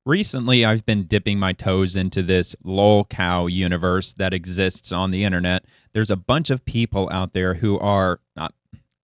Recently, I've been dipping my toes into this lolcow universe that exists on the internet. There's a bunch of people out there who are, I'm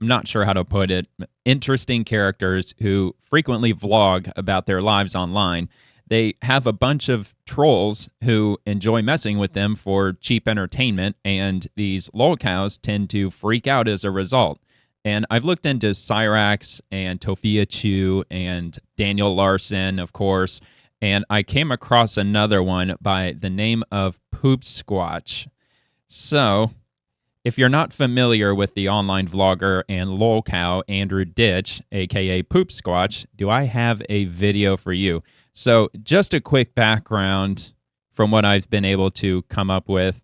not sure how to put it, interesting characters who frequently vlog about their lives online. They have a bunch of trolls who enjoy messing with them for cheap entertainment, and these lolcows tend to freak out as a result. And I've looked into Cyrax and Tofia Chu and Daniel Larson, of course, and I came across another one by the name of Poopsquatch. So, if you're not familiar with the online vlogger and lolcow Andrew Ditch, aka Poopsquatch, do I have a video for you? So, just a quick background from what I've been able to come up with.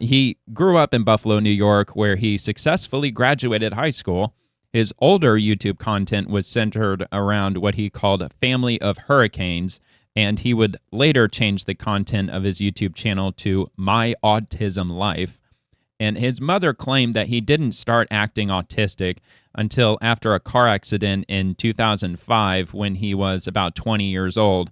He grew up in Buffalo, New York, where he successfully graduated high school. His older YouTube content was centered around what he called a family of hurricanes, and he would later change the content of his YouTube channel to My Autism Life. And his mother claimed that he didn't start acting autistic until after a car accident in 2005 when he was about 20 years old.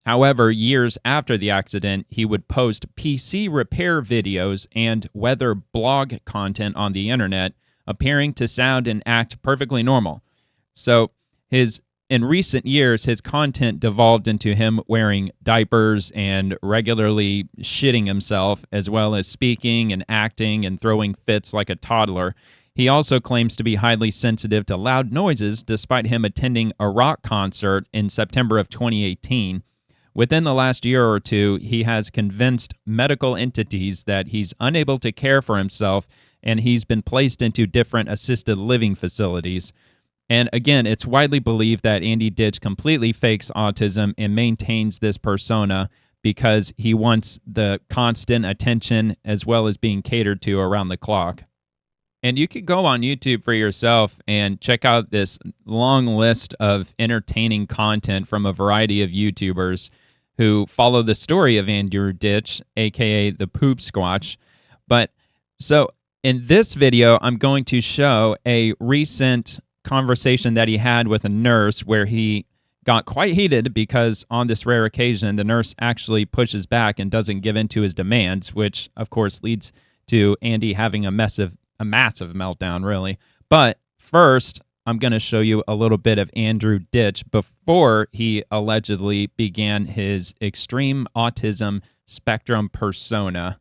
However, years after the accident, he would post PC repair videos and weather blog content on the internet, appearing to sound and act perfectly normal. So, in recent years, his content devolved into him wearing diapers and regularly shitting himself, as well as speaking and acting and throwing fits like a toddler. He also claims to be highly sensitive to loud noises, despite him attending a rock concert in September of 2018. Within the last year or two, he has convinced medical entities that he's unable to care for himself, and he's been placed into different assisted living facilities. And again, it's widely believed that Andy Ditch completely fakes autism and maintains this persona because he wants the constant attention as well as being catered to around the clock. And you could go on YouTube for yourself and check out this long list of entertaining content from a variety of YouTubers who follow the story of Andrew Ditch, aka the Poopsquatch. But so in this video, I'm going to show a recent conversation that he had with a nurse where he got quite heated because on this rare occasion, the nurse actually pushes back and doesn't give in to his demands, which of course leads to Andy having a massive meltdown, really. But first, I'm going to show you a little bit of Andrew Ditch before he allegedly began his extreme autism spectrum persona.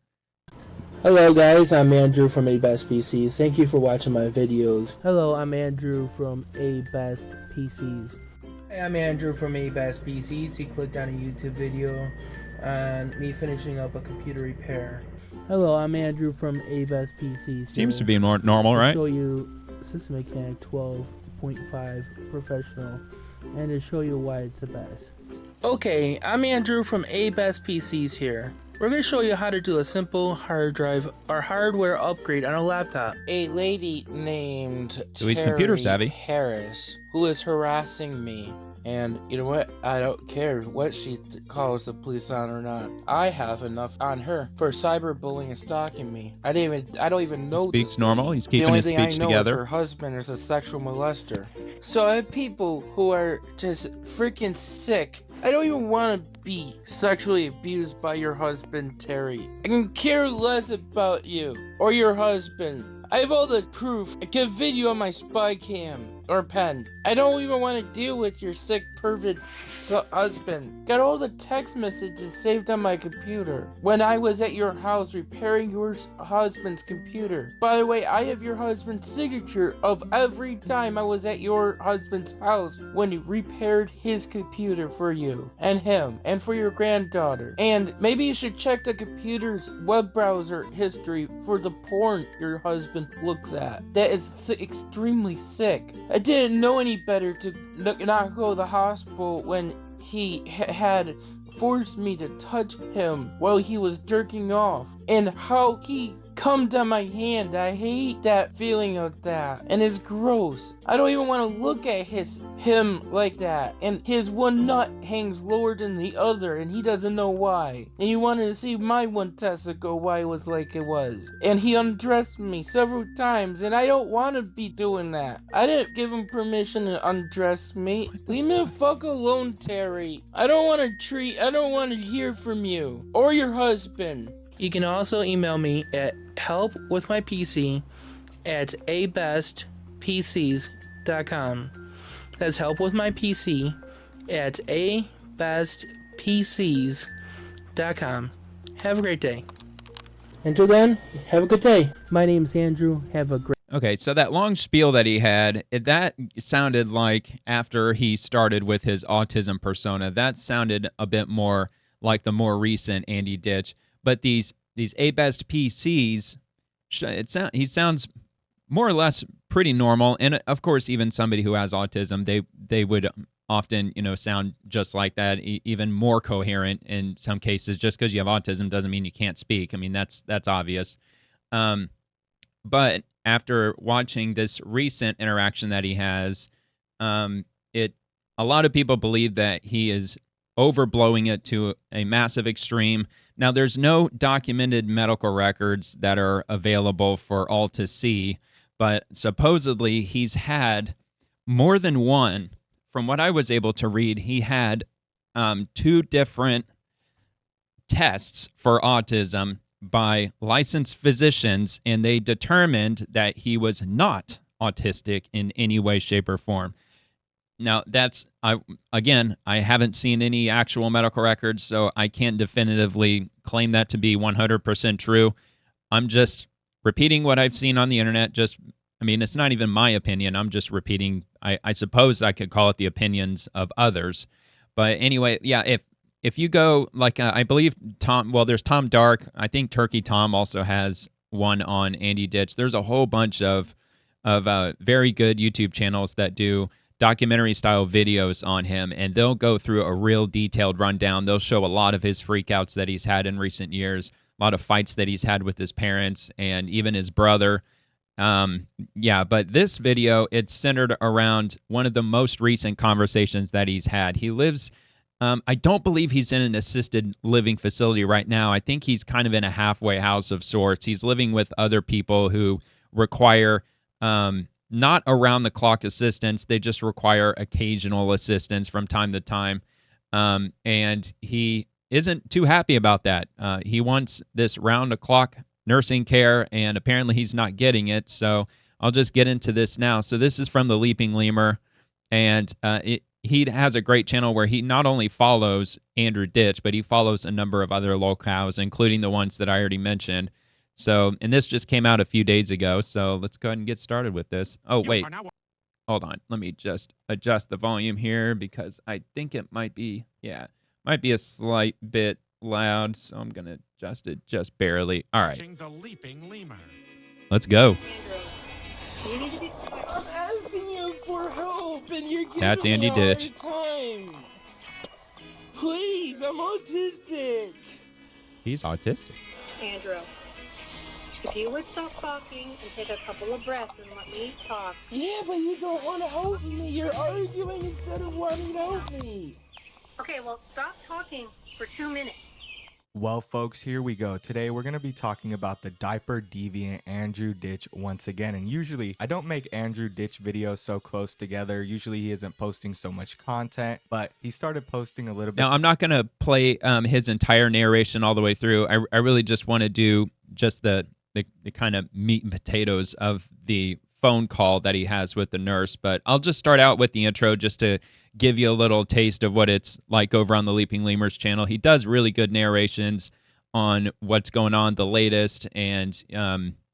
Hello guys, I'm Andrew from A-Best PCs. Thank you for watching my videos. Hello, I'm Andrew from A-Best PCs. Hey, I'm Andrew from A-Best PCs. You clicked on a YouTube video on me finishing up a computer repair. Hello, I'm Andrew from A-Best PCs. Seems to be more normal, right? To show you System Mechanic 12.5 Professional and to show you why it's the best. Okay, I'm Andrew from A-Best PCs here. We're going to show you how to do a simple hard drive or hardware upgrade on a laptop. A lady named So he's computer savvy. Harris, who is harassing me. And you know what? I don't care what she calls the police on or not. I have enough on her for cyberbullying and stalking me. I don't even know. He speaks normal. He's the keeping only his thing speech I know together. Is her husband is a sexual molester. So I have people who are just freaking sick. I don't even want to be sexually abused by your husband, Terry. I can care less about you or your husband. I have all the proof. I get video on my spy cam or pen. I don't even want to deal with your sick pervert husband. Got all the text messages saved on my computer when I was at your house repairing your husband's computer. By the way, I have your husband's signature of every time I was at your husband's house when he repaired his computer for you and him and for your granddaughter. And maybe you should check the computer's web browser history for the porn your husband looks at. That is extremely sick. I didn't know any better to not go to the hospital when he had forced me to touch him while he was jerking off, and how he cummed on my hand. I hate that feeling of that, and it's gross. I don't even want to look at him like that, and his one nut hangs lower than the other, and he doesn't know why. And you wanted to see my one testicle, why it was like it was. And he undressed me several times, and I don't want to be doing that. I didn't give him permission to undress me. Leave me the fuck alone, Terry. I don't want to hear from you or your husband. You can also email me at helpwithmypc@abestpcs.com. That's helpwithmypc@abestpcs.com. Have a great day. Until then, have a good day. My name's Andrew. Have a great Okay, so that long spiel that he had, that sounded like after he started with his autism persona, that sounded a bit more like the more recent Andy Ditch. But these A-Best PCs, he sounds more or less pretty normal. And of course, even somebody who has autism, they would often, sound just like that, even more coherent in some cases. Just because you have autism doesn't mean you can't speak. I mean, that's obvious. But after watching this recent interaction that he has, a lot of people believe that he is overblowing it to a massive extreme. Now, there's no documented medical records that are available for all to see, but supposedly he's had more than one. From what I was able to read, he had 2 different tests for autism by licensed physicians, and they determined that he was not autistic in any way, shape, or form. Now, I haven't seen any actual medical records, so I can't definitively claim that to be 100% true. I'm just repeating what I've seen on the internet. It's not even my opinion. I'm just repeating. I suppose I could call it the opinions of others. But anyway, yeah, if you go, I believe there's Tom Dark. I think Turkey Tom also has one on Andy Ditch. There's a whole bunch of very good YouTube channels that do documentary-style videos on him, and they'll go through a real detailed rundown. They'll show a lot of his freakouts that he's had in recent years, a lot of fights that he's had with his parents and even his brother. But this video, it's centered around one of the most recent conversations that he's had. He lives... I don't believe he's in an assisted living facility right now. I think he's kind of in a halfway house of sorts. He's living with other people who require not around-the-clock assistance. They just require occasional assistance from time to time. And he isn't too happy about that. He wants this round-the-clock nursing care, and apparently he's not getting it. So I'll just get into this now. So this is from the Leaping Lemur, and he has a great channel where he not only follows Andrew Ditch, but he follows a number of other lolcows, including the ones that I already mentioned. So, and this just came out a few days ago, so let's go ahead and get started with this. Oh, wait. Hold on. Let me just adjust the volume here because I think it might be a slight bit loud, so I'm going to adjust it just barely. All right. Let's go. I'm asking you for help, and you're giving That's me Andy a hard Ditch. time. Please, I'm autistic. He's autistic. Andrew, if you would stop talking and take a couple of breaths and let me talk. Yeah, but you don't want to help me. You're arguing instead of wanting to help me. Okay, well, stop talking for 2 minutes. Well, folks, here we go. Today, we're going to be talking about the diaper deviant Andrew Ditch once again. And usually, I don't make Andrew Ditch videos so close together. Usually, he isn't posting so much content, but he started posting a little bit. Now, I'm not going to play his entire narration all the way through. I really just want to do just the kind of meat and potatoes of the phone call that he has with the nurse. But I'll just start out with the intro just to give you a little taste of what it's like over on the Leaping Lemur's channel. He does really good narrations on what's going on, the latest, and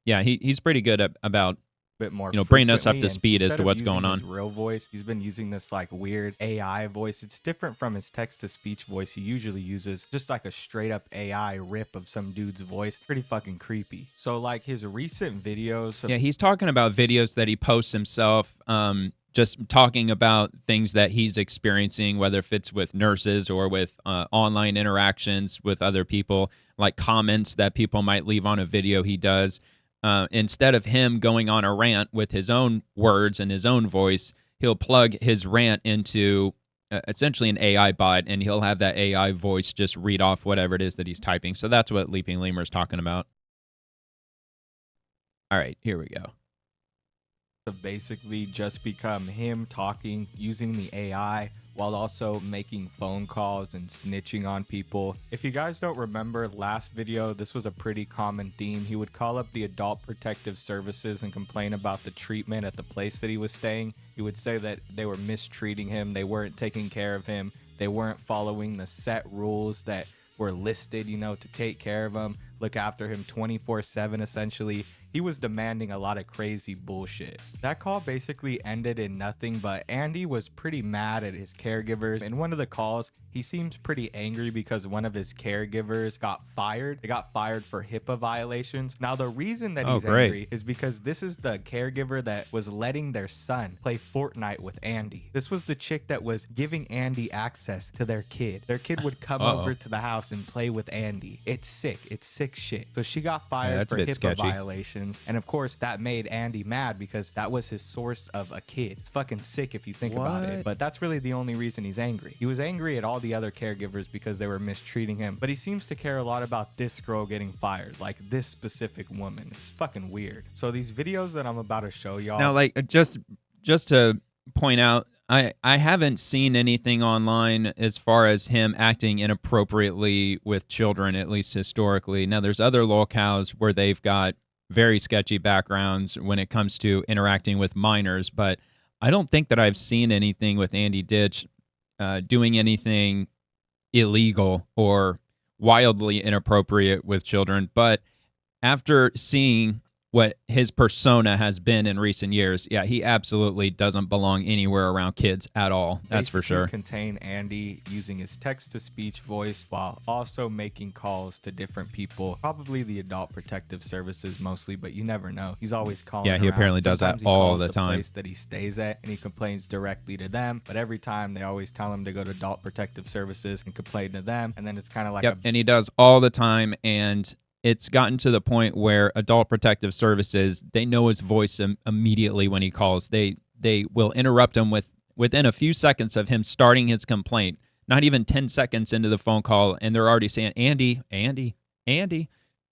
he's pretty good about bit more bringing us up frequently, to and speed as instead to of what's using going on. his real voice, he's been using this like weird AI voice. It's different from his text-to-speech voice. He usually uses just like a straight up AI rip of some dude's voice. Pretty fucking creepy. So like his recent videos. Yeah, he's talking about videos that he posts himself. just talking about things that he's experiencing, whether if it's with nurses or with online interactions with other people, like comments that people might leave on a video he does. Instead of him going on a rant with his own words and his own voice, he'll plug his rant into essentially an AI bot, and he'll have that AI voice just read off whatever it is that he's typing. So that's what Leaping Lemur is talking about. All right, here we go. Basically just become him talking using the AI while also making phone calls and snitching on people. If you guys don't remember last video, this was a pretty common theme. He would call up the Adult Protective Services and complain about the treatment at the place that he was staying. He would say that they were mistreating him, they weren't taking care of him, they weren't following the set rules that were listed, you know, to take care of him, look after him 24/7 essentially. He was demanding a lot of crazy bullshit. That call basically ended in nothing, but Andy was pretty mad at his caregivers. In one of the calls, he seemed pretty angry because one of his caregivers got fired. They got fired for HIPAA violations. Now, the reason that he's angry is because this is the caregiver that was letting their son play Fortnite with Andy. This was the chick that was giving Andy access to their kid. Their kid would come over to the house and play with Andy. It's sick. It's sick shit. So she got fired for HIPAA violations. And of course, that made Andy mad because that was his source of a kid. It's fucking sick if you think about it. But that's really the only reason he's angry. He was angry at all the other caregivers because they were mistreating him. But he seems to care a lot about this girl getting fired, like this specific woman. It's fucking weird. So these videos that I'm about to show y'all. Now, like, just to point out, I haven't seen anything online as far as him acting inappropriately with children, at least historically. Now, there's other lolcows where they've got very sketchy backgrounds when it comes to interacting with minors, but I don't think that I've seen anything with Andy Ditch doing anything illegal or wildly inappropriate with children. But after seeing what his persona has been in recent years, yeah, he absolutely doesn't belong anywhere around kids at all. That's for sure. Contain Andy using his text-to-speech voice while also making calls to different people, probably the Adult Protective Services mostly, but you never know. He's always calling. Yeah, he around. apparently does Sometimes that all the the time. Place that he stays at, and he complains directly to them. But every time they always tell him to go to Adult Protective Services and complain to them, and then it's kind of like and he does all the time, and it's gotten to the point where Adult Protective Services, they know his voice immediately when he calls. They will interrupt him within a few seconds of him starting his complaint, not even 10 seconds into the phone call, and they're already saying, Andy, Andy, Andy.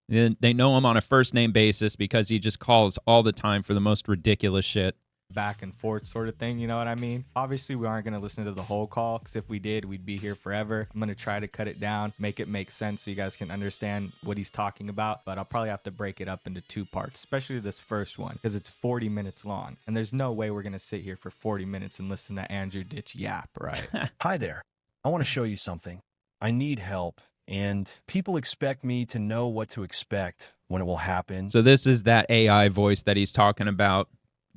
And they know him on a first-name basis because he just calls all the time for the most ridiculous shit. Back and forth sort of thing, you know what I mean? Obviously, we aren't going to listen to the whole call because if we did, we'd be here forever. I'm going to try to cut it down, make it make sense so you guys can understand what he's talking about, but I'll probably have to break it up into 2 parts, especially this first one because it's 40 minutes long, and there's no way we're going to sit here for 40 minutes and listen to Andrew Ditch yap, right? Hi there. I want to show you something. I need help, and people expect me to know what to expect when it will happen. So this is that AI voice that he's talking about,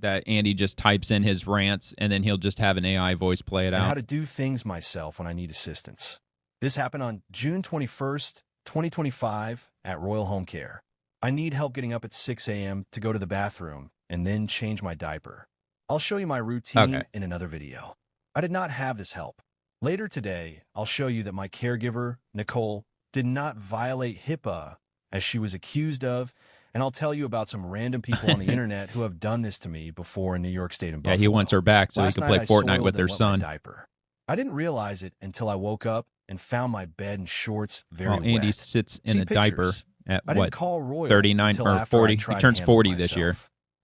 that Andy just types in his rants, and then he'll just have an AI voice play it out. And how to do things myself when I need assistance. This happened on June 21st, 2025 at Royal Home Care. I need help getting up at 6 a.m. to go to the bathroom and then change my diaper. I'll show you my routine in another video. I did not have this help. Later today, I'll show you that my caregiver, Nicole, did not violate HIPAA as she was accused of, and I'll tell you about some random people on the internet who have done this to me before in New York State and Buffalo. Yeah, he wants her back so he can play Fortnite with their son. Diaper. I didn't realize it until I woke up and found my bed and shorts very wet. Andy sits in a diaper at I didn't call Royal 39 or 40. He turns 40 this year.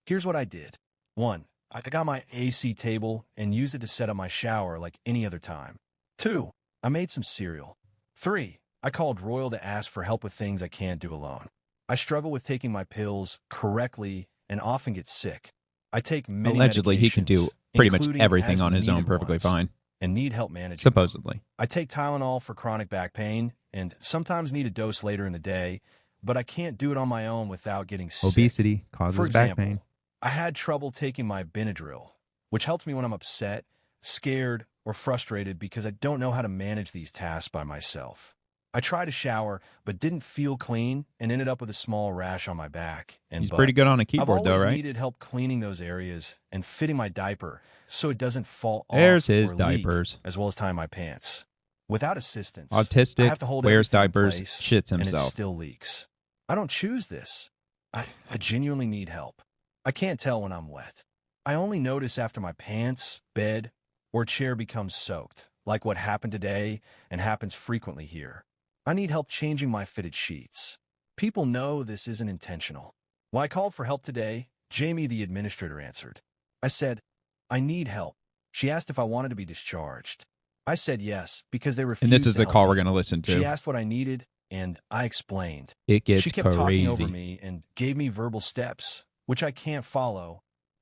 Here's what I did. 1, I got my AC table and used it to set up my shower like any other time. 2, I made some cereal. 3, I called Royal to ask for help with things I can't do alone. I struggle with taking my pills correctly and often get sick. I take many Allegedly, he can do pretty much everything on his own perfectly fine. And need help managing. Supposedly. I take Tylenol for chronic back pain and sometimes need a dose later in the day, but I can't do it on my own without getting sick. Obesity causes back pain. I had trouble taking my Benadryl, which helps me when I'm upset, scared, or frustrated because I don't know how to manage these tasks by myself. I tried to shower, but didn't feel clean and ended up with a small rash on my back and He's butt. pretty good on a I've keyboard, always though, right? needed help cleaning those areas and fitting my diaper so it doesn't fall There's off his or leak, diapers. as well as tying my pants. Without assistance, I Autistic, have to hold wears everything in diapers, place, shits and it himself. still leaks. I don't choose this. I genuinely need help. I can't tell when I'm wet. I only notice after my pants, bed, or chair becomes soaked, like what happened today and happens frequently here. I need help changing my fitted sheets. People know this isn't intentional. When I called for help today, Jamie, the administrator, answered. I said, I need help. She asked if I wanted to be discharged. I said yes, because they refused And this is to the help call me. we're going to listen to. She asked what I needed, and I explained. It gets She kept talking over crazy. me and gave me verbal steps, which I can't follow.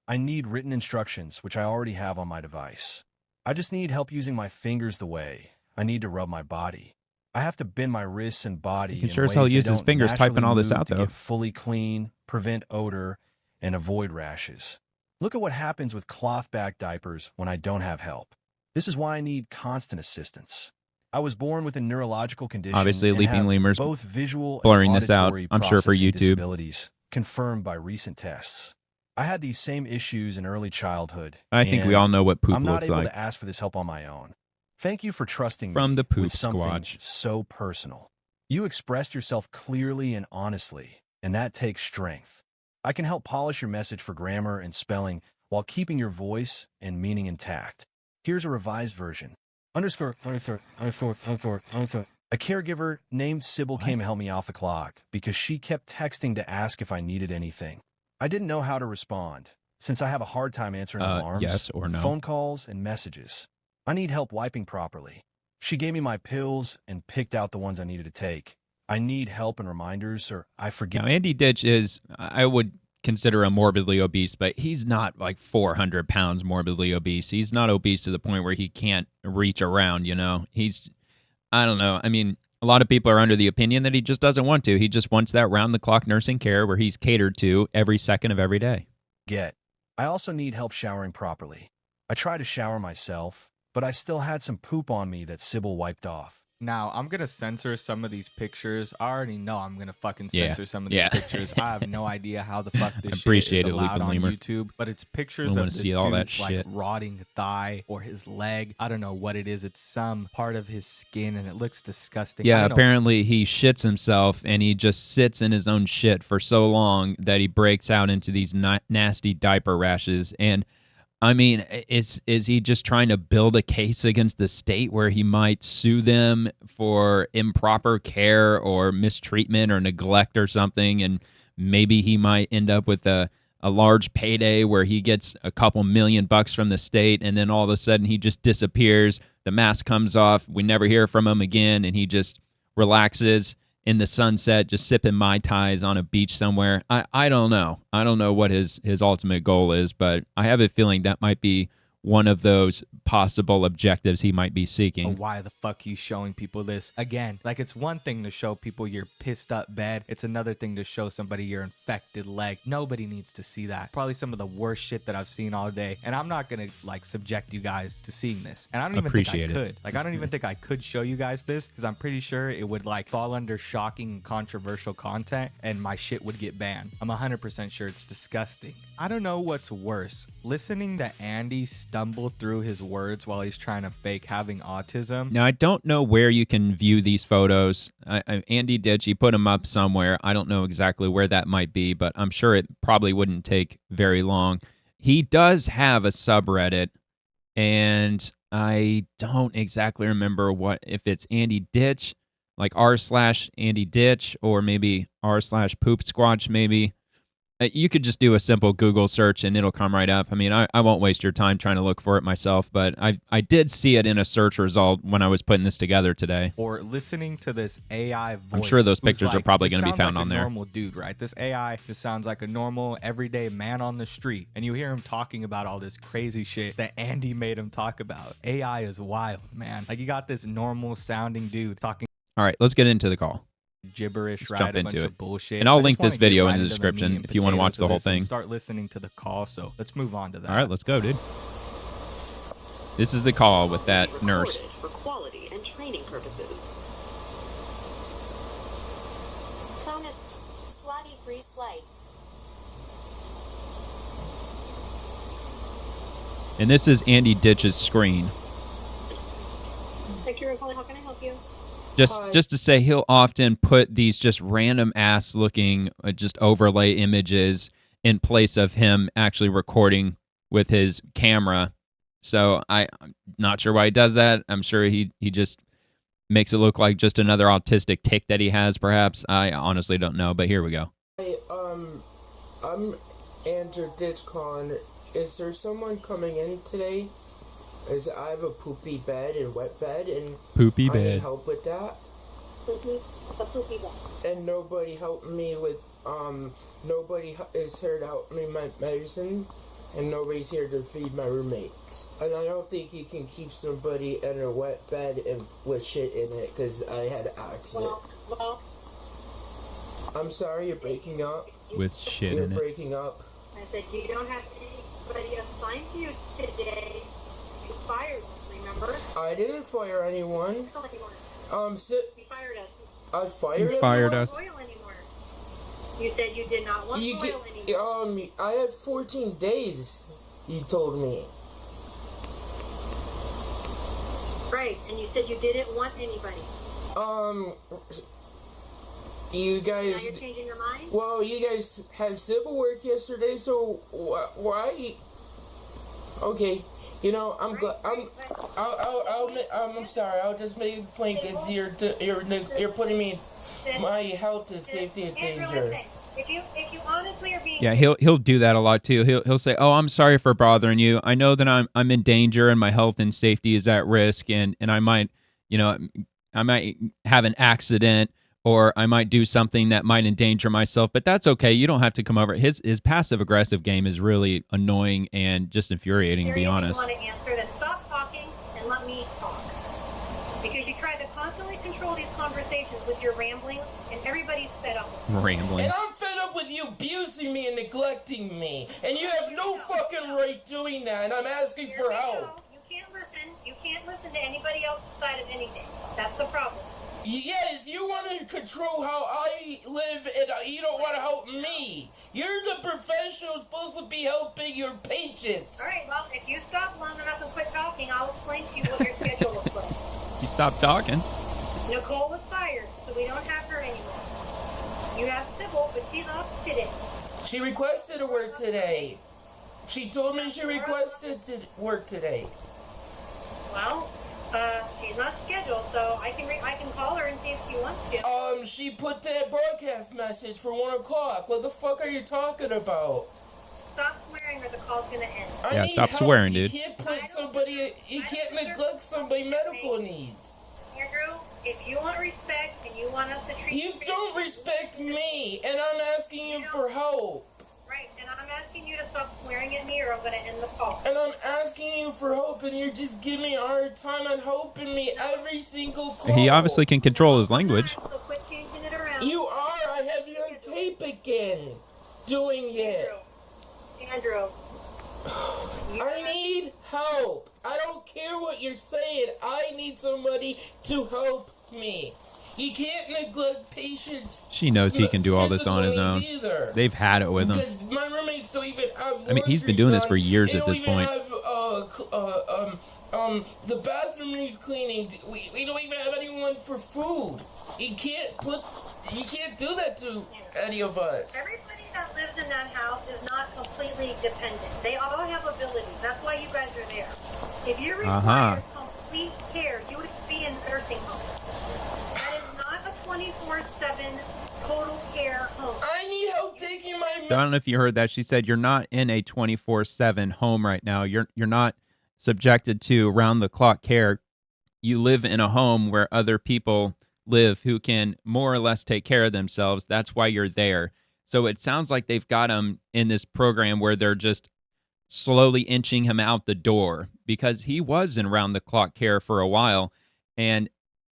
I need written instructions, which I already have on my device. I just need help using my fingers the way I need to rub my body. I have to bend my wrists and body He can in sure as ways hell they use his don't fingers typing naturally all this move out, to though. get fully clean, prevent odor, and avoid rashes. Look at what happens with cloth back diapers when I don't have help. This is why I need constant assistance. I was born with a neurological condition Obviously, and Leaping have Lemur's both visual blurring and this out, auditory I'm sure, for processing YouTube. disabilities confirmed by recent tests. I had these same issues in early childhood. I think we and all know what poop I'm not looks able like. to ask for this help on my own. Thank you for trusting From me the with something Poopsquatch. so personal. You expressed yourself clearly and honestly, and that takes strength. I can help polish your message for grammar and spelling while keeping your voice and meaning intact. Here's a revised version. A caregiver named Sybil came to help me off the clock because she kept texting to ask if I needed anything. I didn't know how to respond, since I have a hard time answering alarms, yes or no. phone calls, and messages. I need help wiping properly. She gave me my pills and picked out the ones I needed to take. I need help and reminders, or I forget. Now, Andy Ditch is, I would consider him morbidly obese, but he's not like 400 pounds morbidly obese. He's not obese to the point where he can't reach around, you know? I don't know. I mean, a lot of people are under the opinion that he just doesn't want to. He just wants that round-the-clock nursing care where he's catered to every second of every day. I also need help showering properly. I try to shower myself, but I still had some poop on me that Sybil wiped off. Now, I'm going to censor some of these pictures. I already know I'm going to fucking Yeah. censor some of these Yeah. pictures. I have no idea how the fuck this shit Appreciate is it, allowed Leaping on Lemur. YouTube, but it's pictures I wanna of this see all that dude's like shit. rotting thigh or his leg. I don't know what it is. It's some part of his skin and it looks disgusting. I Yeah, don't know. apparently he shits himself and he just sits in his own shit for so long that he breaks out into these nasty diaper rashes. And I mean, is he just trying to build a case against the state where he might sue them for improper care or mistreatment or neglect or something? And maybe he might end up with a large payday where he gets a couple $1 million from the state, and then all of a sudden he just disappears. The mask comes off. We never hear from him again, and he just relaxes in the sunset, just sipping Mai Tais on a beach somewhere. I don't know. I don't know what his ultimate goal is, but I have a feeling that might be one of those possible objectives he might be seeking. Why the fuck you showing people this again? Like, it's one thing to show people your pissed up bed. It's another thing to show somebody your infected leg. Nobody needs to see that. Probably some of the worst shit that I've seen all day. And I'm not gonna like subject you guys to seeing this. And I don't even Appreciate think I it. could. Like, I don't even think I could show you guys this because I'm pretty sure it would like fall under shocking and controversial content and my shit would get banned. I'm 100% sure it's disgusting. I don't know what's worse, listening to Andy stumble through his words while he's trying to fake having autism. Now, I don't know where you can view these photos. Andy Ditch, he put them up somewhere. I don't know exactly where that might be, but I'm sure it probably wouldn't take very long. He does have a subreddit, and I don't exactly remember if it's Andy Ditch, like r/Andy Ditch, or maybe r/Poopsquatch, maybe. You could just do a simple Google search and it'll come right up. I mean, I won't waste your time trying to look for it myself, but I did see it in a search result when I was putting this together today. Or listening to this AI voice. I'm sure those who's pictures are like, probably just going to be sounds found like on a there. Normal dude, right? This AI just sounds like a normal, everyday man on the street, and you hear him talking about all this crazy shit that Andy made him talk about. AI is wild, man. Like, you got this normal sounding dude talking All right, let's get into the call. gibberish, Let's right? jump A bunch into of it. bullshit. And I'll I just link this wanna get video right in the into description meat and if you wanna potatoes watch the of whole this and thing. Start listening to the call. So let's move on to that. All right, let's go, dude. This is the call with that nurse. For quality and training purposes. phone is slotty free slide. And this is Andy Ditch's screen. Thank you for calling. How can I help you? Just to say, he'll often put these just random ass looking just overlay images in place of him actually recording with his camera. So I'm not sure why he does that. I'm sure he just makes it look like just another autistic tick that he has, perhaps. I honestly don't know, but here we go. Hey, I'm Andrew Ditch calling. Is there someone coming in today? Is I have a poopy bed and wet bed, and Poopy I need bed. help with that. A poopy bed. And nobody helped me with nobody is here to help me my medicine, and nobody's here to feed my roommates. And I don't think you can keep somebody in a wet bed and with shit in it, because I had an accident. Well, I'm sorry, you're breaking up. With shit You're in it. breaking up. I said you don't have anybody assigned to you today. You fired us, remember? I didn't fire anyone. Tell anyone. You fired us. I fired You fired everyone? us. Oil anymore. You said you did not want You oil get, anymore. I have 14 days, you told me. Right, and you said you didn't want anybody. You Now guys, you're changing your mind? well, you guys had civil work yesterday, so why? Okay, you know, I'm glad, I'm sorry, I'll just make a point, because you're putting me, my health and safety in Andrew, danger. listen. If you honestly are being Yeah, he'll do that a lot too. He'll say, "Oh, I'm sorry for bothering you. I know that I'm in danger and my health and safety is at risk, and I might, I might have an accident, or I might do something that might endanger myself, but that's okay. You don't have to come over." His passive aggressive game is really annoying and just infuriating, to be honest. If you want to answer, then stop talking and let me talk. Because you try to constantly control these conversations with your rambling, and everybody's fed up with it. Rambling. And I'm fed up with you abusing me and neglecting me, and you have no fucking right doing that, and I'm asking for help. You can't listen. You can't listen to anybody else's side of anything. That's the problem. Yes, you want to control how I live, and you don't want to help me. You're the professional supposed to be helping your patients. All right, well, if you stop long enough and quit talking, I'll explain to you what your schedule looks like. You stop talking. Nicole was fired, so we don't have her anymore. You have Sybil, but she's off today. She requested to work today. She told me she requested to work today. Well, she's not scheduled, so I can call her and see if she wants to. She put that broadcast message for 1 o'clock. What the fuck are you talking about? Stop swearing or the call's gonna end. I Yeah, need stop help. swearing, You dude. can't put somebody, you can't neglect somebody's medical needs. Andrew, if you want respect and you want us to treat You don't respect me, and I'm asking you for help. Right, and I'm asking you to stop swearing at me or I'm gonna end the call. And I'm asking you for help, and you're just giving me a hard time and helping me every single call. He obviously can control his language. So quit changing it around. You are. I have you on tape again. Doing it. Andrew. I need help. I don't care what you're saying. I need somebody to help me. You can't neglect patients. She knows he can do all this on his own. Either. They've had it with him. Because my roommates don't even have. I mean, he's been doing this for years they at don't this even point. Have, the bathroom needs cleaning. We don't even have anyone for food. You can't do that to any of us. Everybody that lives in that house is not completely dependent. They all have abilities. That's why you guys are there. If you require complete care, you would be in nursing home. That is not a 24/7 total care home. I need help taking my. So I don't know if you heard that. She said you're not in a 24/7 home right now. You're not subjected to round-the-clock care. You live in a home where other people live who can more or less take care of themselves. That's why you're there. So it sounds like they've got him in this program where they're just slowly inching him out the door, because he was in round-the-clock care for a while, and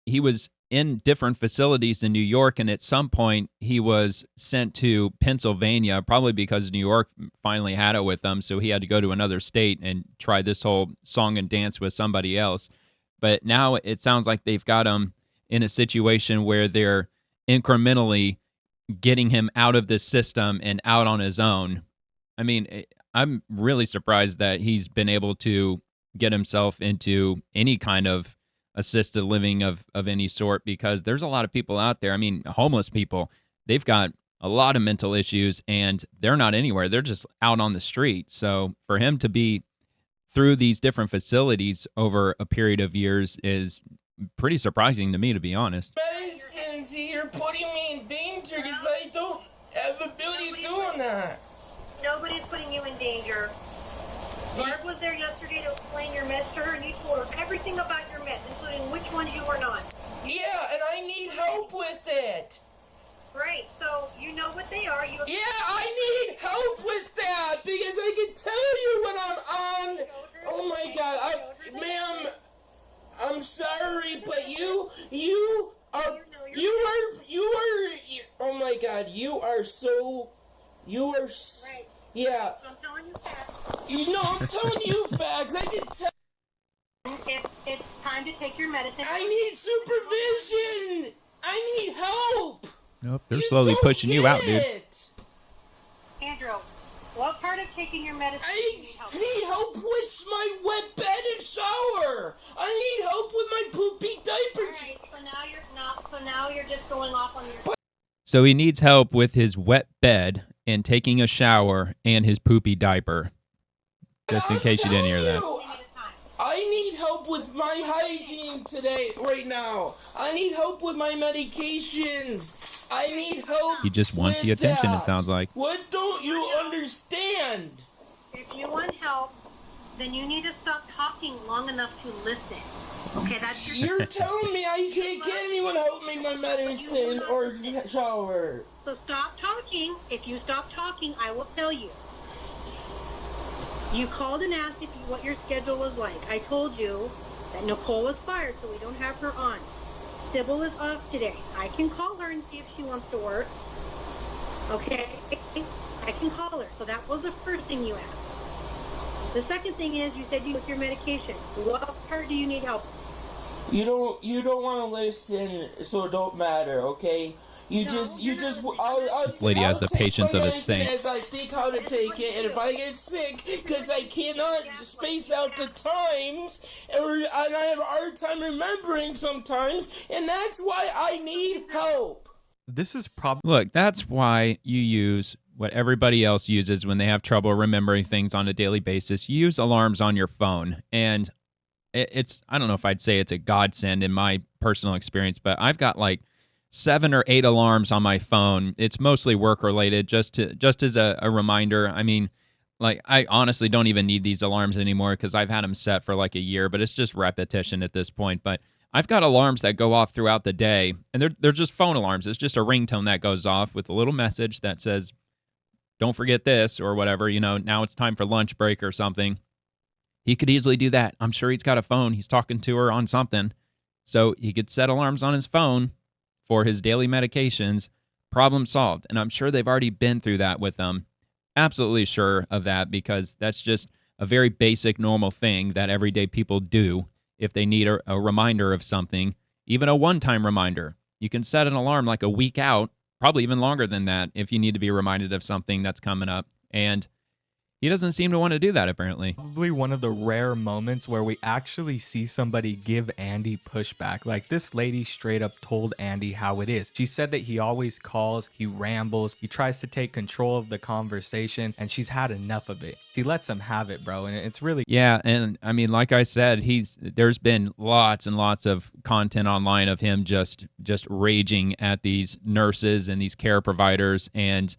he was in different facilities in New York, and at some point he was sent to Pennsylvania, probably because New York finally had it with him, so he had to go to another state and try this whole song and dance with somebody else. But now it sounds like they've got him in a situation where they're incrementally getting him out of this system and out on his own. I mean, I'm really surprised that he's been able to get himself into any kind of assisted living of any sort, because there's a lot of people out there. I mean, homeless people, they've got a lot of mental issues and they're not anywhere. They're just out on the street. So for him to be through these different facilities over a period of years is pretty surprising to me, to be honest. Medicines, you're putting me in danger because I don't have the ability of doing that. Nobody's putting you in danger. Mark was there yesterday to explain your meds to her, and you told her everything about your meds, including which ones you were not. Yeah, and I need help with it. Right, so you know what they are. Yeah, I need help with that because I can tell you when I'm on. Oh my God, ma'am, I'm sorry, but you are. Oh my God, you are so. Right. Yeah. So I'm telling you facts. I'm telling you facts. I can tell. It's time to take your medicine. I need supervision. I need help. Nope, they're slowly pushing you out, dude. Andrew, what part of taking your medicine do you need help? I need help with my wet bed and shower. I need help with my poopy diaper. Alright, so now you're just going off on your. So he needs help with his wet bed and taking a shower and his poopy diaper. Just in case you didn't hear that. I need help with my hygiene right now. I need help with my medications. I need help. He just wants the attention, it sounds like. What don't you understand? If you want help, then you need to stop talking long enough to listen. Okay, that's your. You're telling me I can't get anyone to help me my medicine or shower. So stop talking. If you stop talking, I will tell you. You called and asked what your schedule was like. I told you that Nicole was fired, so we don't have her on. Sybil is off today. I can call her and see if she wants to work. Okay? I can call her. So that was the first thing you asked. The second thing is you said you with your medication. What part do you need help? You don't want to listen, so it don't matter, okay? This lady has the patience of a saint. As I think how to take it, and if I get sick, because I cannot space out the times, and I have a hard time remembering sometimes, and that's why I need help. This is probably... Look, that's why you use what everybody else uses when they have trouble remembering things on a daily basis. You use alarms on your phone, and I don't know if I'd say it's a godsend in my personal experience, but I've got like 7 or 8 alarms on my phone. It's mostly work related, just as a reminder. I mean, like, I honestly don't even need these alarms anymore because I've had them set for like a year, but it's just repetition at this point. But I've got alarms that go off throughout the day, and they're just phone alarms. It's just a ringtone that goes off with a little message that says, don't forget this, or whatever, now it's time for lunch break or something. He could easily do that. I'm sure he's got a phone. He's talking to her on something. So he could set alarms on his phone for his daily medications. Problem solved. And I'm sure they've already been through that with them. Absolutely sure of that, because that's just a very basic, normal thing that everyday people do if they need a reminder of something, even a one-time reminder. You can set an alarm like a week out, probably even longer than that, if you need to be reminded of something that's coming up. And he doesn't seem to want to do that, apparently. Probably one of the rare moments where we actually see somebody give Andy pushback. Like, this lady straight up told Andy how it is. She said that he always calls, he rambles, he tries to take control of the conversation, and she's had enough of it. She lets him have it, bro, and it's really... Yeah, and I mean, like I said, there's been lots and lots of content online of him just raging at these nurses and these care providers, and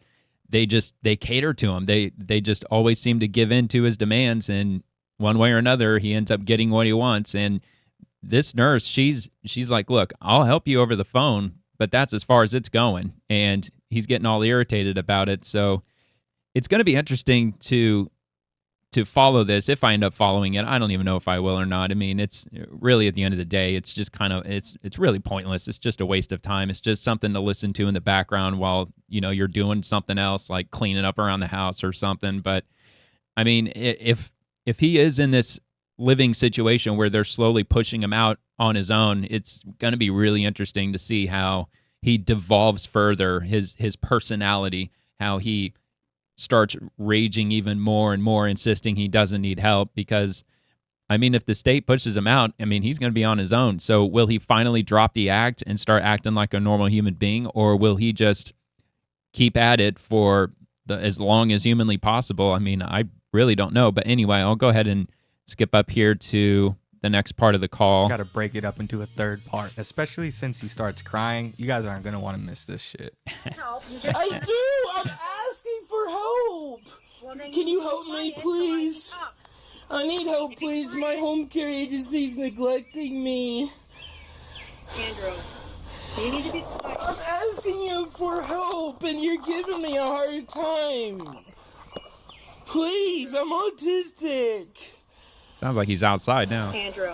they cater to him. They just always seem to give in to his demands, and one way or another, he ends up getting what he wants. And this nurse, she's like, look, I'll help you over the phone, but that's as far as it's going. And he's getting all irritated about it. So it's going to be interesting to follow this. If I end up following it, I don't even know if I will or not. I mean, it's really, at the end of the day, it's just kind of, it's really pointless. It's just a waste of time. It's just something to listen to in the background while, you're doing something else, like cleaning up around the house or something. But I mean, if he is in this living situation where they're slowly pushing him out on his own, it's going to be really interesting to see how he devolves further, his personality, how he starts raging even more and more, insisting he doesn't need help because, I mean, if the state pushes him out, I mean, he's going to be on his own. So will he finally drop the act and start acting like a normal human being, or will he just keep at it for as long as humanly possible? I mean, I really don't know. But anyway, I'll go ahead and skip up here to the next part of the call. Got to break it up into a third part, especially since he starts crying. You guys aren't going to want to miss this shit. I do! I'm asking for help! Can you help me, please? I need help, please. My home care agency's neglecting me. Andrew, you need to be quiet. I'm asking you for help, and you're giving me a hard time. Please, I'm autistic. Sounds like he's outside now. Andrew,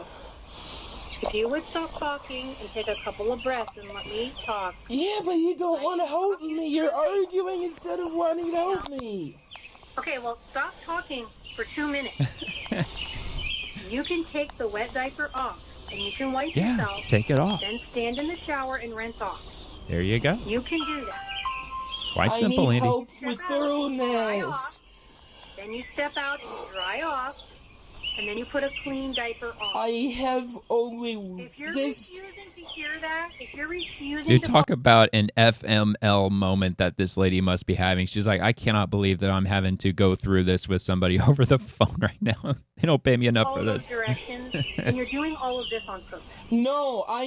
if you would stop talking and take a couple of breaths and let me talk. Yeah, but you don't want to help me. You're arguing instead of wanting to help me. Okay, well, stop talking for 2 minutes. You can take the wet diaper off, and you can wipe yourself. Take it off. Then stand in the shower and rinse off. There you go. You can do that. Quite simple, I need Andy. help with thoroughness. Then you step out and you dry off, and then you put a clean diaper on. I have only If you're this. refusing to hear that, if you're refusing Dude, to talk about an FML moment that this lady must be having. She's like, I cannot believe that I'm having to go through this with somebody over the phone right now. They don't pay me enough follow for those this. directions, and you're doing all of this on purpose. No, I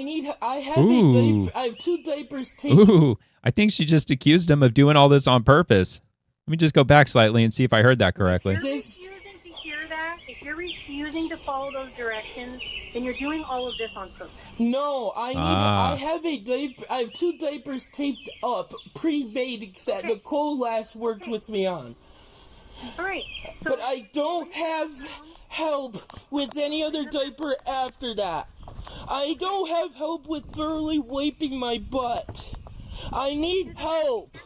have Ooh. a diaper. I have 2 diapers taped. Ooh, I think she just accused him of doing all this on purpose. Let me just go back slightly and see if I heard that correctly. If you're refusing to hear that, if you're refusing to follow those directions, then you're doing all of this on purpose. No, I have a diaper. I have 2 diapers taped up, pre-made that Nicole last worked with me on. All right. So But I don't have help with any other diaper after that. I don't have help with thoroughly wiping my butt. I need help.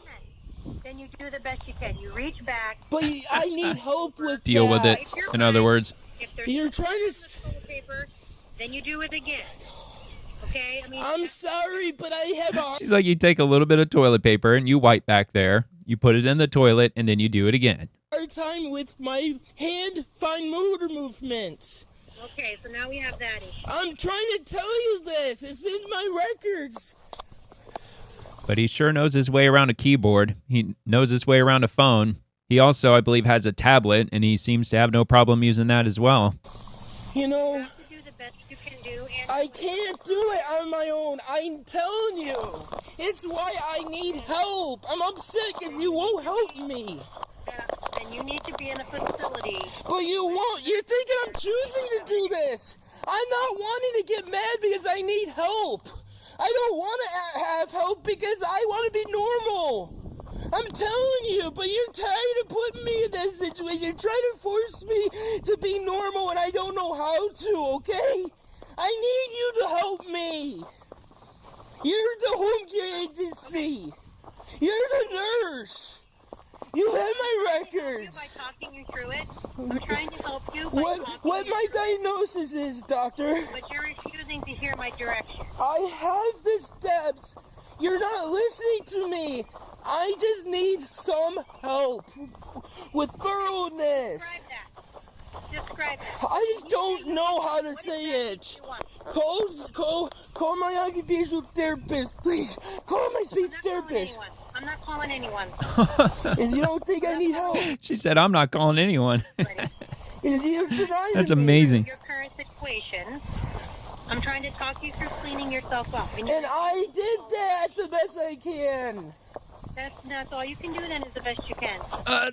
then you do the best you can. You reach back. But I need help with Deal with that. it, in other words. If there's You're trying to... toilet paper, then you do it again. Okay? I mean, I'm sorry, but I have a... She's like, you take a little bit of toilet paper and you wipe back there. You put it in the toilet and then you do it again. hard time with my hand fine motor movements. Okay, so now we have that issue. I'm trying to tell you this. It's in my records. But he sure knows his way around a keyboard. He knows his way around a phone. He also, I believe, has a tablet, and he seems to have no problem using that as well. You know, You have to do the best you can do, and I can't do it on my own. I'm telling you. It's why I need help. I'm upset because you won't help me. and you need to be in a facility. But you won't. You're thinking I'm choosing to do this. I'm not wanting to get mad because I need help. I don't want to have help because I want to be normal. I'm telling you, but you're trying to put me in that situation. You're trying to force me to be normal and I don't know how to, okay? I need you to help me. You're the home care agency. You're the nurse. You have my records. By talking you through it, I'm trying to help you. By What my diagnosis is, doctor? But you're refusing to hear my direction. I have the steps. You're not listening to me. I just need some help with thoroughness. Describe that. Describe that. I just don't know how to say it. Call my occupational therapist, please. Call my speech therapist. I'm not calling anyone. Is you don't think I need help? She said, I'm not calling anyone. Is you denying That's me? amazing. Your current situation. I'm trying to talk you through cleaning yourself up. And I did that the best I can. That's all you can do then is the best you can.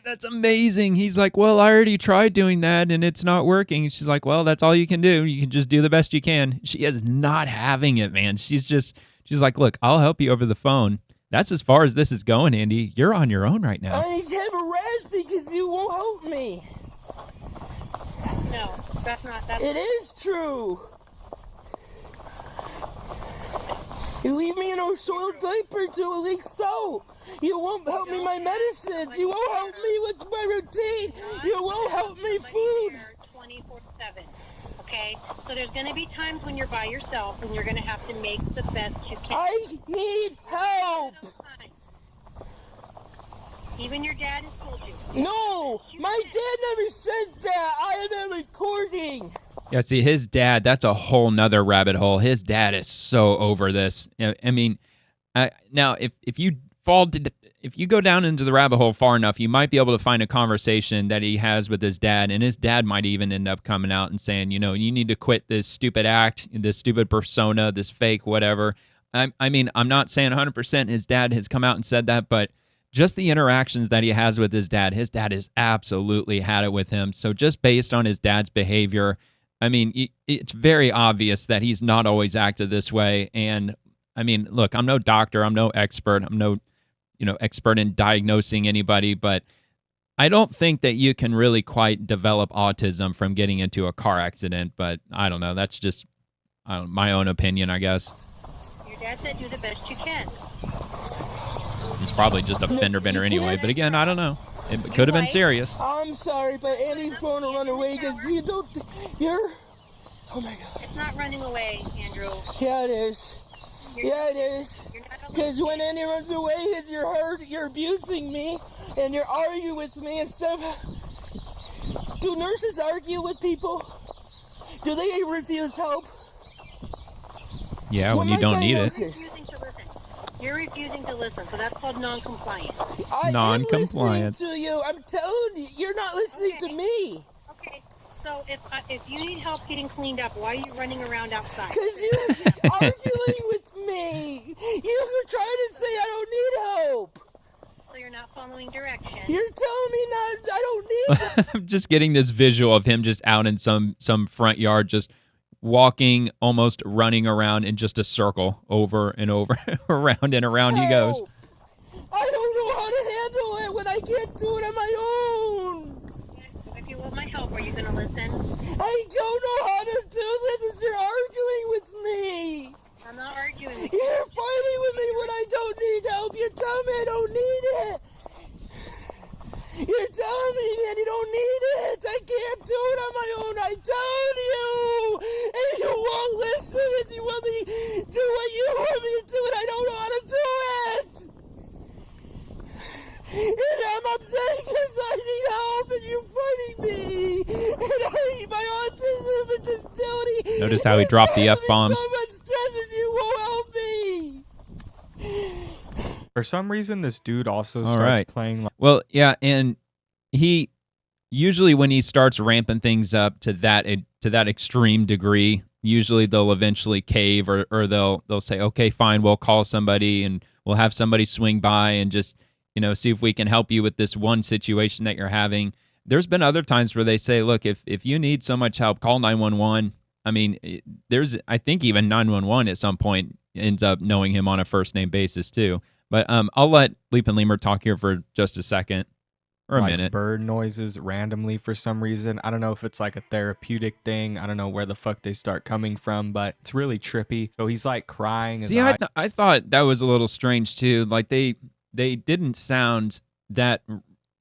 That's amazing. He's like, well, I already tried doing that and it's not working. She's like, well, that's all you can do. You can just do the best you can. She is not having it, man. She's like, look, I'll help you over the phone. That's as far as this is going, Andy. You're on your own right now. I have a rash because you won't help me. No, that's not. It is true. You leave me in a soiled diaper till it leaks out. You won't help me my medicines. You won't help me with my routine. You won't help me food. 24/7. Okay, so there's going to be times when you're by yourself and you're going to have to make the best you can. I need help. help! Even your dad has told you. No! My dad never said that! I am a recording! Yeah, see, his dad, that's a whole nother rabbit hole. His dad is so over this. I mean, now, if you if you go down into the rabbit hole far enough, you might be able to find a conversation that he has with his dad, and his dad might even end up coming out and saying, you know, you need to quit this stupid act, this stupid persona, this fake whatever. I mean, I'm not saying 100% his dad has come out and said that, but just the interactions that he has with his dad has absolutely had it with him. So just based on his dad's behavior, I mean, it's very obvious that he's not always acted this way. And I mean, look, I'm no doctor, I'm no expert, I'm no, expert in diagnosing anybody, but I don't think that you can really quite develop autism from getting into a car accident. But I don't know. That's just my own opinion, I guess. Your dad said do the best you can. He's probably just a fender bender anyway. But again, I don't know. It could have been serious. I'm sorry, but Andy's going to run away because you're... Oh my God. It's not running away, Andrew. Yeah, it is. Yeah, it is. Because when Andy runs away, you're hurt, you're abusing me, and you're arguing with me and stuff. Do nurses argue with people? Do they refuse help? Yeah, when you don't need it. You're refusing to listen, so that's called non-compliance. Non-compliance. I'm listening to you. I'm telling you, you're not listening to me. Okay, so if you need help getting cleaned up, why are you running around outside? Because you're arguing with me. You're trying to say I don't need help. So you're not following directions. You're telling me I don't need help. I'm just getting this visual of him just out in some front yard, just walking, almost running around in just a circle over and over, around and around he goes. I don't know how to handle it when I can't do it on my own. If you want my help, are you going to listen? I don't know how to do this as you're arguing with me. I'm not arguing with you. You're fighting with me when I don't need help. You're telling me I don't need it. You're telling me that you don't need it. I can't do it on my own. I told you. And you won't listen as you want me to do what you want me to do, and I don't know how to do it. And I'm upset because I need help, and you're fighting me. And my autism and disability. Notice how he dropped the F-bombs. So much stress and you won't help me. For some reason, this dude also starts playing like... Well, yeah, and he usually when he starts ramping things up to that extreme degree, usually they'll eventually cave or they'll say, okay, fine, we'll call somebody and we'll have somebody swing by and just, see if we can help you with this one situation that you're having. There's been other times where they say, look, if you need so much help, call 911. I mean, I think even 911 at some point ends up knowing him on a first name basis too. But I'll let Leap and Lemur talk here for just a second or a minute. Bird noises randomly for some reason. I don't know if it's like a therapeutic thing. I don't know where the fuck they start coming from, but it's really trippy. So he's like crying. See, I thought that was a little strange too. Like they didn't sound that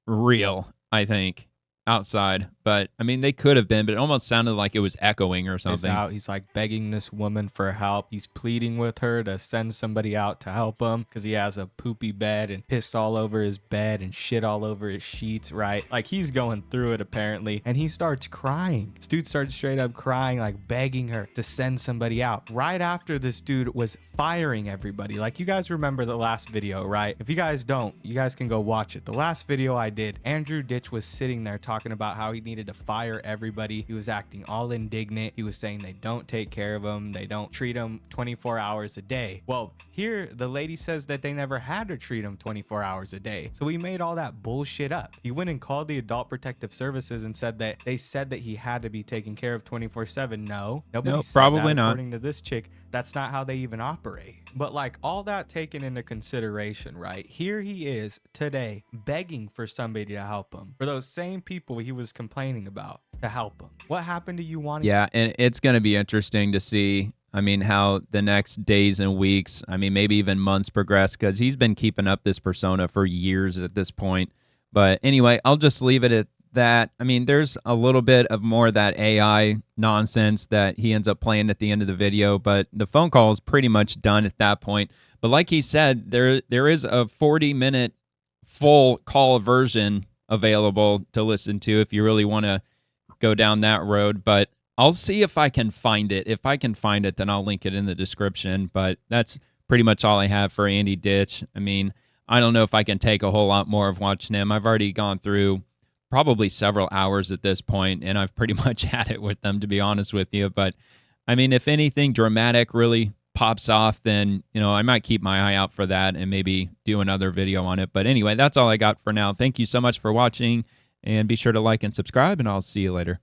real, I think, outside. But I mean, they could have been, but it almost sounded like it was echoing or something. He's like begging this woman for help. He's pleading with her to send somebody out to help him because he has a poopy bed and piss all over his bed and shit all over his sheets, right? Like he's going through it apparently, and he starts crying. This dude starts straight up crying, like begging her to send somebody out. Right after this dude was firing everybody. Like you guys remember the last video, right? If you guys don't, you guys can go watch it. The last video I did, Andrew Ditch was sitting there talking about how he needed to fire everybody. He was acting all indignant. He was saying they don't take care of him. They don't treat him 24 hours a day. Well, here the lady says that they never had to treat him 24 hours a day. So he made all that bullshit up. He went and called the Adult Protective Services and said that they said that he had to be taken care of 24/7. No, nobody said probably that. not. According to this chick, that's not how they even operate. But like all that taken into consideration, right? Here he is today begging for somebody to help him. For those same people he was complaining about to help him. What happened to you wanting? Yeah, and it's going to be interesting to see, I mean, how the next days and weeks, I mean, maybe even months progress, because he's been keeping up this persona for years at this point. But anyway, I'll just leave it at that, I mean, there's a little bit of more of that AI nonsense that he ends up playing at the end of the video, but the phone call is pretty much done at that point. But like he said, there is a 40-minute full call version available to listen to if you really want to go down that road. But I'll see if I can find it. If I can find it, then I'll link it in the description. But that's pretty much all I have for Andy Ditch. I mean, I don't know if I can take a whole lot more of watching him. I've already gone through probably several hours at this point, and I've pretty much had it with them, to be honest with you. But I mean, if anything dramatic really pops off, then, you know, I might keep my eye out for that and maybe do another video on it. But anyway, that's all I got for now. Thank you so much for watching, and be sure to like and subscribe, and I'll see you later.